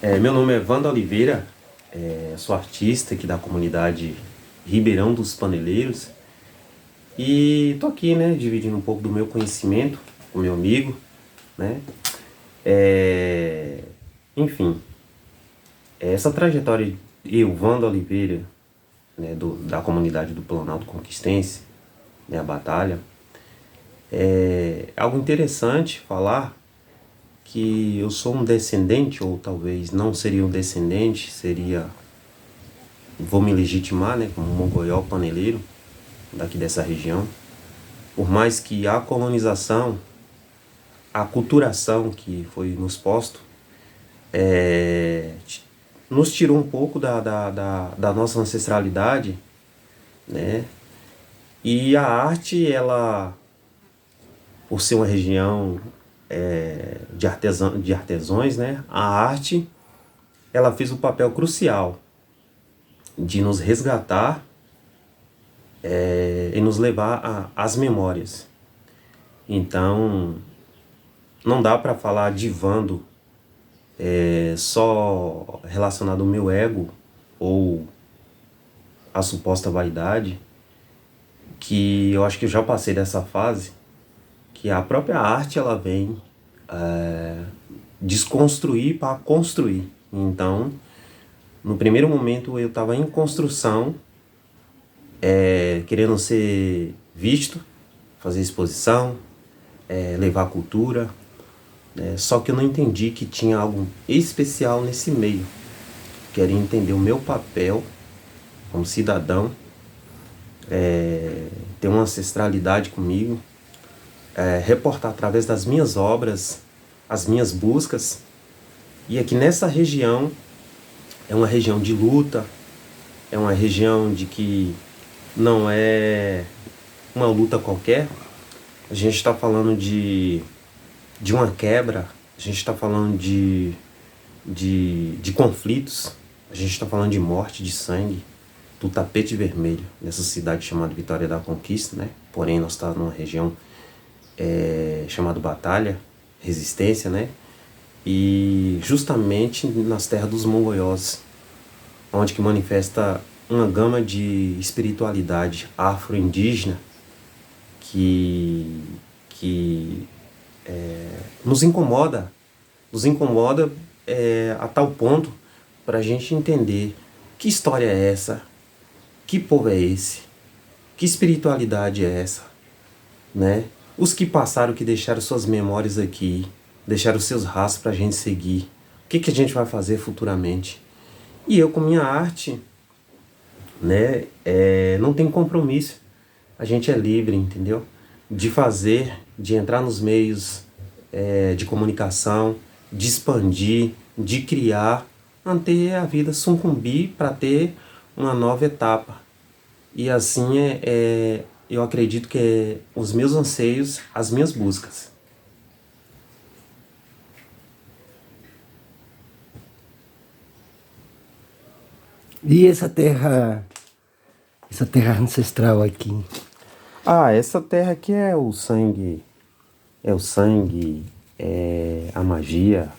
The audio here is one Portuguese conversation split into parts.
Meu nome é Wanda Oliveira, sou artista aqui da comunidade Ribeirão dos Paneleiros e tô aqui, né, dividindo um pouco do meu conhecimento com meu amigo, né? É, Enfim, essa trajetória eu, Wanda Oliveira, né, da comunidade do Planalto Conquistense, né, a batalha, é algo interessante falar que eu sou um descendente, ou talvez não seria um descendente, vou me legitimar, né, como um mongolial paneleiro daqui dessa região. Por mais que a colonização, a culturação que foi nos posto, é, nos tirou um pouco da nossa ancestralidade, né? E a arte, ela, por ser uma região de artesãos, né? A arte, ela fez um papel crucial de nos resgatar e nos levar às memórias. Então, não dá para falar de Vando só relacionado ao meu ego ou à suposta vaidade, que eu acho que eu já passei dessa fase, que a própria arte ela vem desconstruir para construir. Então, no primeiro momento eu estava em construção, querendo ser visto, fazer exposição, levar cultura, só que eu não entendi que tinha algo especial nesse meio. Queria entender o meu papel como cidadão, ter uma ancestralidade comigo, reportar através das minhas obras, as minhas buscas. E aqui nessa região, é uma região de luta, é uma região de que não é uma luta qualquer. A gente está falando de uma quebra, a gente está falando de conflitos, a gente está falando de morte, de sangue, do tapete vermelho, nessa cidade chamada Vitória da Conquista, né? Porém, nós estamos numa região chamada Batalha, Resistência, né? E justamente nas terras dos mongóis, onde que manifesta uma gama de espiritualidade afro-indígena que nos incomoda a tal ponto para a gente entender que história é essa, que povo é esse, que espiritualidade é essa, né? Os que passaram, que deixaram suas memórias aqui, deixaram seus rastros para a gente seguir. O que a gente vai fazer futuramente? E eu com minha arte, né, não tem compromisso. A gente é livre, entendeu? De fazer, de entrar nos meios de comunicação, de expandir, de criar, manter a vida sucumbir para ter uma nova etapa. E assim eu acredito que os meus anseios, as minhas buscas. E essa terra ancestral aqui? Essa terra aqui é o sangue, é a magia.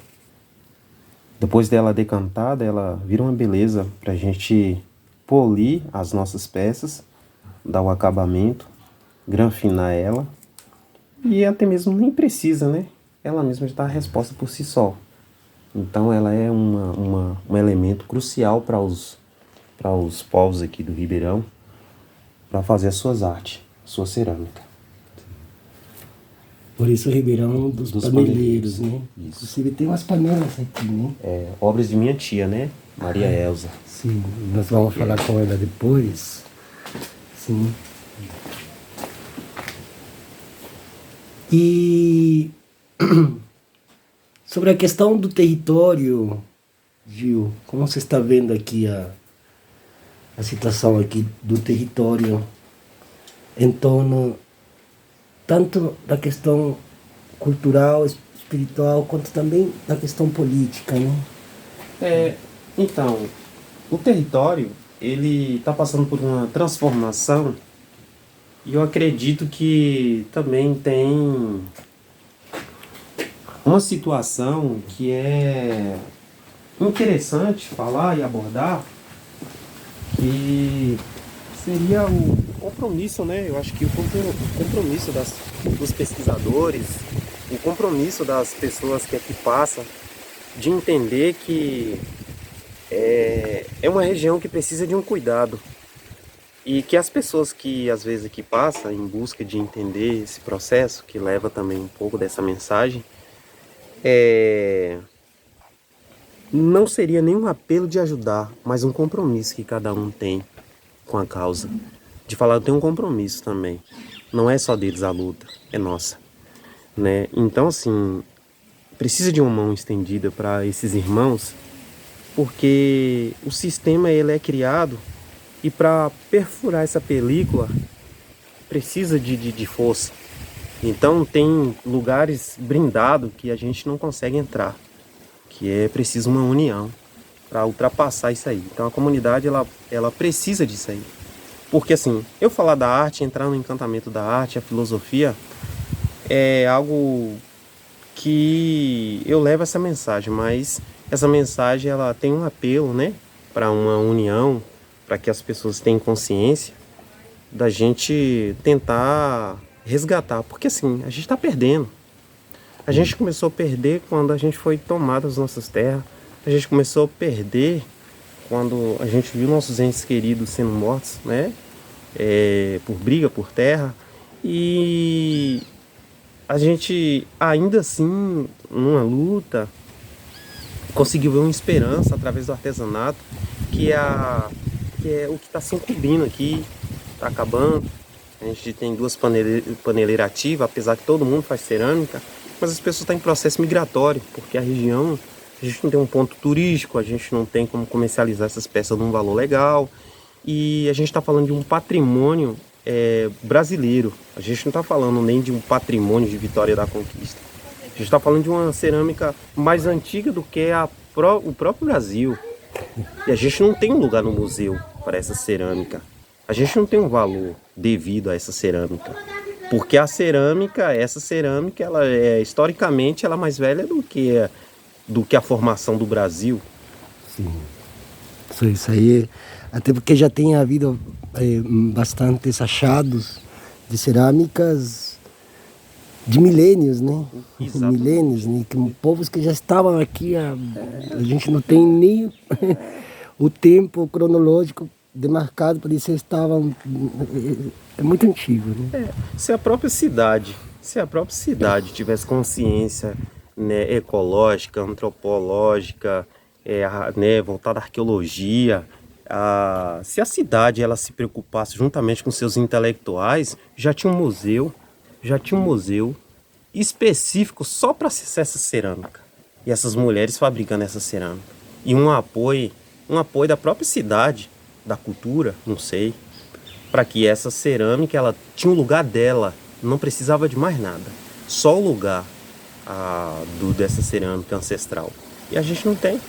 Depois dela decantada, ela vira uma beleza pra gente polir as nossas peças, dar o acabamento, granfinar ela. E até mesmo nem precisa, né? Ela mesma já dá a resposta por si só. Então ela é um elemento crucial para os povos aqui do Ribeirão, para fazer as suas artes, sua cerâmica. Por isso Ribeirão dos Paneleiros, né? Isso. Inclusive tem umas panelas aqui, né? Obras de minha tia, né? Maria Elza. Sim, nós vamos falar com ela depois. Sim. E sobre a questão do território, Gil, como você está vendo aqui a situação aqui do território em torno tanto da questão cultural, espiritual, quanto também da questão política, né? Então, o território, ele está passando por uma transformação e eu acredito que também tem uma situação que é interessante falar e abordar que seria o compromisso, né? Eu acho que o compromisso dos pesquisadores, o compromisso das pessoas que aqui passam, de entender que é uma região que precisa de um cuidado. E que as pessoas que às vezes aqui passam em busca de entender esse processo, que leva também um pouco dessa mensagem, não seria nenhum apelo de ajudar, mas um compromisso que cada um tem com a causa. De falar, eu tenho um compromisso também. Não é só deles a luta, é nossa. Né? Então, assim, precisa de uma mão estendida para esses irmãos, porque o sistema ele é criado e para perfurar essa película precisa de força. Então tem lugares blindados que a gente não consegue entrar, que é preciso uma união para ultrapassar isso aí. Então a comunidade ela precisa disso aí. Porque assim, eu falar da arte, entrar no encantamento da arte, a filosofia, é algo que eu levo essa mensagem, mas essa mensagem ela tem um apelo, né, para uma união, para que as pessoas tenham consciência da gente tentar resgatar, porque assim, a gente está perdendo. A gente começou a perder quando a gente foi tomado as nossas terras, a gente começou a perder quando a gente viu nossos entes queridos sendo mortos, né, por briga por terra, e a gente ainda assim, numa luta, conseguiu ver uma esperança através do artesanato, que é o que está se encobrindo aqui, está acabando. A gente tem 2 paneleiras ativas, apesar que todo mundo faz cerâmica, mas as pessoas estão em processo migratório, porque a região, a gente não tem um ponto turístico, a gente não tem como comercializar essas peças num valor legal, e a gente está falando de um patrimônio brasileiro. A gente não está falando nem de um patrimônio de Vitória da Conquista. A gente está falando de uma cerâmica mais antiga do que o próprio Brasil. E a gente não tem um lugar no museu para essa cerâmica. A gente não tem um valor devido a essa cerâmica. Porque essa cerâmica, ela historicamente, ela é mais velha do que a formação do Brasil. Sim. Isso aí, até porque já tem havido bastantes achados de cerâmicas de milênios, né? Exatamente. Milênios, né? Que povos que já estavam aqui, a gente não tem nem o tempo cronológico demarcado para eles estavam. É muito antigo, né? Se a própria cidade tivesse consciência, né, ecológica, antropológica, né, voltada à arqueologia, se a cidade ela se preocupasse juntamente com seus intelectuais, já tinha um museu específico só para acessar essa cerâmica. E essas mulheres fabricando essa cerâmica. E um apoio da própria cidade, da cultura, não sei, para que essa cerâmica ela tinha um lugar dela, não precisava de mais nada. Só o lugar dessa cerâmica ancestral. E a gente não tem.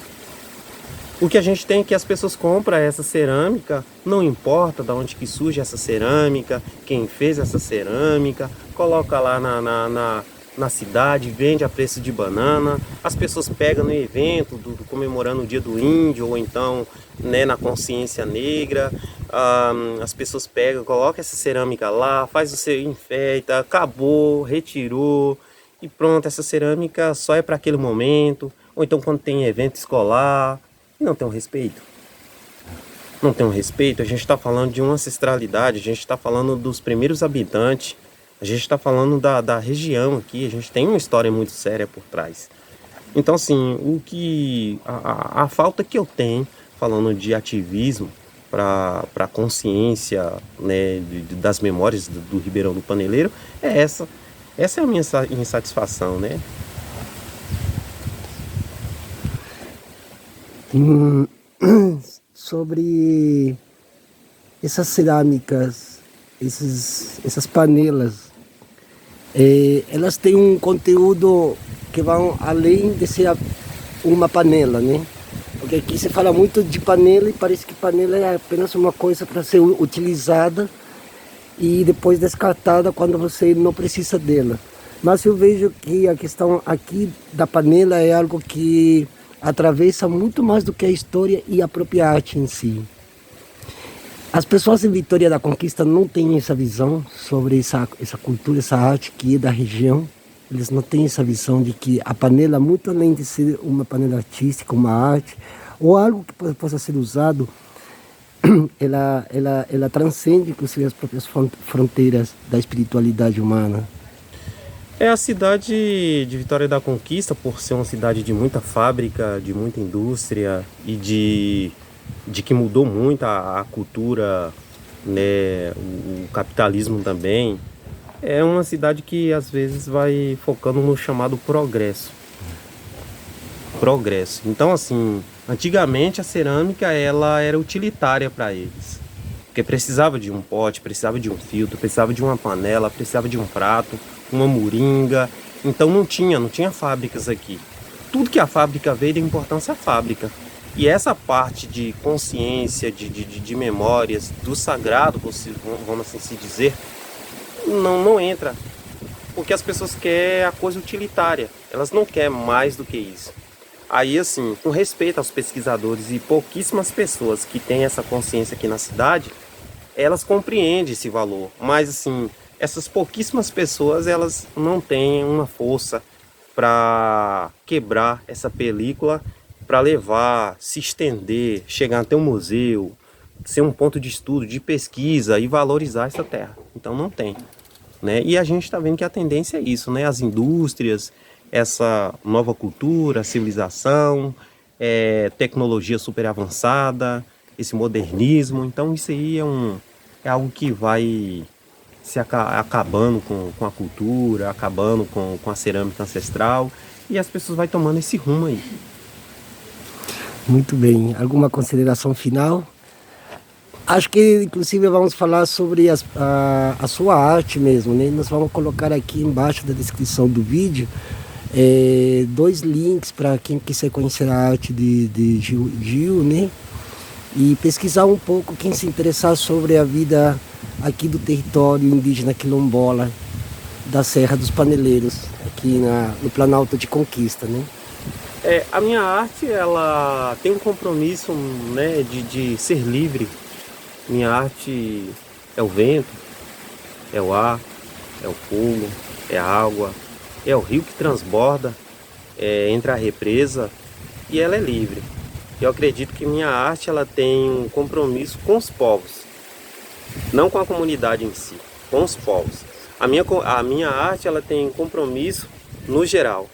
O que a gente tem é que as pessoas compram essa cerâmica, não importa de onde que surge essa cerâmica, quem fez essa cerâmica, coloca lá na cidade, vende a preço de banana, as pessoas pegam no evento comemorando o dia do índio, ou então, né, na consciência negra, as pessoas pegam, colocam essa cerâmica lá, faz o seu enfeita, acabou, retirou, e pronto, essa cerâmica só é para aquele momento, ou então quando tem evento escolar. Não tem um respeito. Não tem um respeito. A gente está falando de uma ancestralidade, a gente está falando dos primeiros habitantes, a gente está falando da região aqui, a gente tem uma história muito séria por trás. Então, assim, a falta que eu tenho, falando de ativismo para a consciência, né, das memórias do Ribeirão do Paneleiro, é essa. Essa é a minha insatisfação, né? Sobre essas cerâmicas, essas panelas, elas têm um conteúdo que vão além de ser uma panela, né? Porque aqui se fala muito de panela e parece que panela é apenas uma coisa para ser utilizada e depois descartada quando você não precisa dela. Mas eu vejo que a questão aqui da panela é algo que atravessa muito mais do que a história e a própria arte em si. As pessoas em Vitória da Conquista não têm essa visão sobre essa cultura, essa arte que é da região. Eles não têm essa visão de que a panela, muito além de ser uma panela artística, uma arte, ou algo que possa ser usado, ela transcende, inclusive, as próprias fronteiras da espiritualidade humana. É a cidade de Vitória da Conquista, por ser uma cidade de muita fábrica, de muita indústria e de que mudou muito a cultura, né, o capitalismo também. É uma cidade que às vezes vai focando no chamado progresso. Progresso. Então, assim, antigamente a cerâmica ela era utilitária para eles. Porque precisava de um pote, precisava de um filtro, precisava de uma panela, precisava de um prato, uma moringa. Então não tinha fábricas aqui. Tudo que a fábrica veio, deu importância à fábrica. E essa parte de consciência, de memórias, do sagrado, vamos assim se dizer, não entra. Porque as pessoas querem a coisa utilitária. Elas não querem mais do que isso. Aí, assim, com respeito aos pesquisadores e pouquíssimas pessoas que têm essa consciência aqui na cidade, elas compreendem esse valor. Mas, assim, essas pouquíssimas pessoas, elas não têm uma força para quebrar essa película, para levar, se estender, chegar até um museu, ser um ponto de estudo, de pesquisa e valorizar essa terra. Então, não tem, né? E a gente está vendo que a tendência é isso, né? As indústrias, essa nova cultura, civilização, tecnologia super avançada, esse modernismo. Então isso aí é algo que vai se acabando com a cultura, acabando com a cerâmica ancestral, e as pessoas vão tomando esse rumo aí. Muito bem. Alguma consideração final? Acho que, inclusive, vamos falar sobre a sua arte mesmo, né? Nós vamos colocar aqui embaixo da descrição do vídeo 2 links para quem quiser conhecer a arte de Gil, né? E pesquisar um pouco, quem se interessar sobre a vida aqui do território indígena quilombola da Serra dos Paneleiros, aqui no Planalto de Conquista, né? A minha arte, ela tem um compromisso, né, de ser livre. Minha arte é o vento, é o ar, é o fogo, é a água, é o rio que transborda entre a represa, e ela é livre. Eu acredito que minha arte ela tem um compromisso com os povos, não com a comunidade em si, com os povos. A minha arte ela tem compromisso no geral.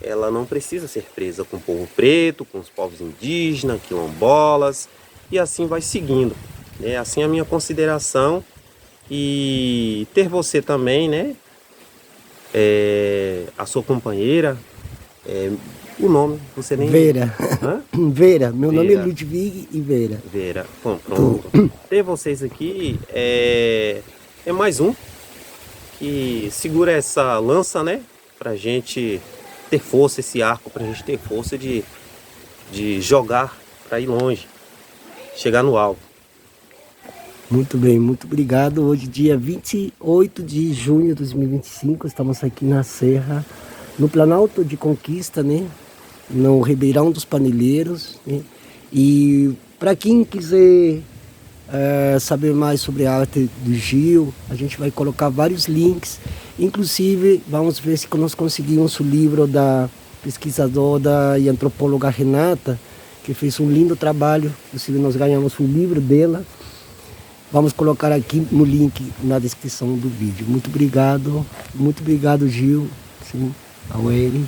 Ela não precisa ser presa com o povo preto, com os povos indígenas, quilombolas, e assim vai seguindo. Assim a minha consideração, e ter você também, né? A sua companheira, o nome, você nem... Vera. Hã? Vera, meu nome é Vera. Ludwig e Vera. Vera, bom, pronto. Ter vocês aqui é mais um que segura essa lança, né? Pra gente ter força, esse arco, pra gente ter força de jogar pra ir longe, chegar no alvo. Muito bem, muito obrigado. Hoje, dia 28 de junho de 2025, estamos aqui na Serra, no Planalto de Conquista, né? No Ribeirão dos Paneleiros, né? E para quem quiser saber mais sobre a arte do Gil, a gente vai colocar vários links. Inclusive, vamos ver se nós conseguimos o livro da pesquisadora e antropóloga Renata, que fez um lindo trabalho. Inclusive, nós ganhamos o livro dela. Vamos colocar aqui no link na descrição do vídeo. Muito obrigado, Gil, sim, ao ele.